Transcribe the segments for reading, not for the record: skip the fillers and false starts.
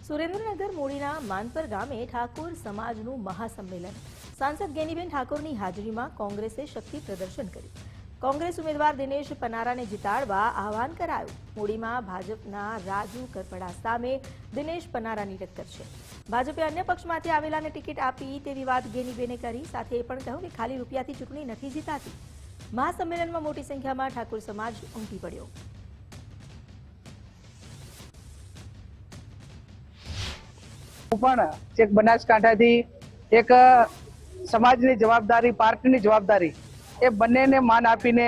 સુરેન્દ્રનગર મૂળીના માનપર ગામે ઠાકોર સમાજનું મહાસંમેલન સાંસદ ગેનીબેન ઠાકોરની હાજરીમાં કોંગ્રેસે શક્તિ પ્રદર્શન કર્યું। કોંગ્રેસ ઉમેદવાર દિનેશ પનારાને જીતાડવા આહવાન કરાયું। મૂળીમાં ભાજપના રાજુ કરપડા સામે દિનેશ પનારાની ટક્કર છે। ભાજપે અન્ય પક્ષમાંથી આવેલાને ટિકિટ આપી તેવી વાત ગેનીબેને કરી। સાથે એ પણ કહ્યું કે ખાલી રૂપિયાથી ચૂંટણી નથી જીતાતી। મહાસંમેલનમાં મોટી સંખ્યામાં ઠાકોર સમાજ ઉમટી પડ્યો। પણ એક બનાસકાંઠાથી એક સમાજની જવાબદારી, પાર્ટીની જવાબદારી એ બંનેને માન આપીને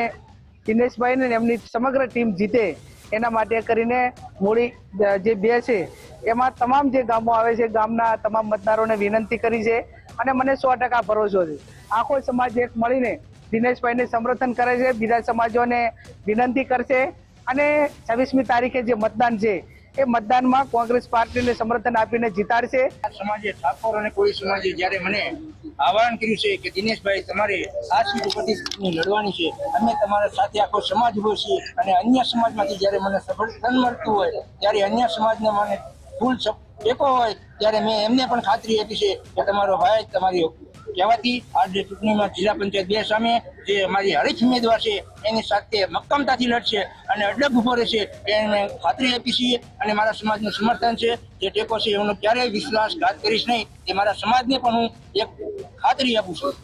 દિનેશભાઈને એમની સમગ્ર ટીમ જીતે એના માટે કરીને મૂળી જે બે છે એમાં તમામ જે ગામો આવે છે ગામના તમામ મતદારોને વિનંતી કરી છે અને મને 100% ભરોસો છે આખો સમાજ એક મળીને દિનેશભાઈને સમર્થન કરે છે, બીજા સમાજોને વિનંતી કરશે અને 26મી તારીખે જે મતદાન છે એ મતદાનમાં કોંગ્રેસ પાર્ટીને સમર્થન આપીને જીતાડશે। સમાજે ઠાકોર અને કોળી સમાજે જ્યારે મને આહવાન કર્યું છે કે દિનેશભાઈ તમારે આ સીટ ઉપરથી લડવાની છે, અમે તમારા સાથે આખો સમાજ ઉભો છીએ અને અન્ય સમાજમાંથી જ્યારે મને સમર્થન મળતું હોય ત્યારે અન્ય સમાજને મને ફૂલ ટેકો હોય ત્યારે મેં એમને પણ ખાતરી આપી છે કે તમારો ભાઈ તમારી કહેવાથી આજે ચૂંટણીમાં જિલ્લા પંચાયત 2 સામે જે અમારી હરીફ ઉમેદવાર છે એની સાથે મક્કમતાથી લડશે અને અડગ ઉભો રહેશે એને ખાતરી આપી છે અને મારા સમાજનું સમર્થન છે, જે ટેકો છે એનો ક્યારેય વિશ્વાસઘાત કરીશ નહીં, એ મારા સમાજને પણ હું એક ખાતરી આપું છું।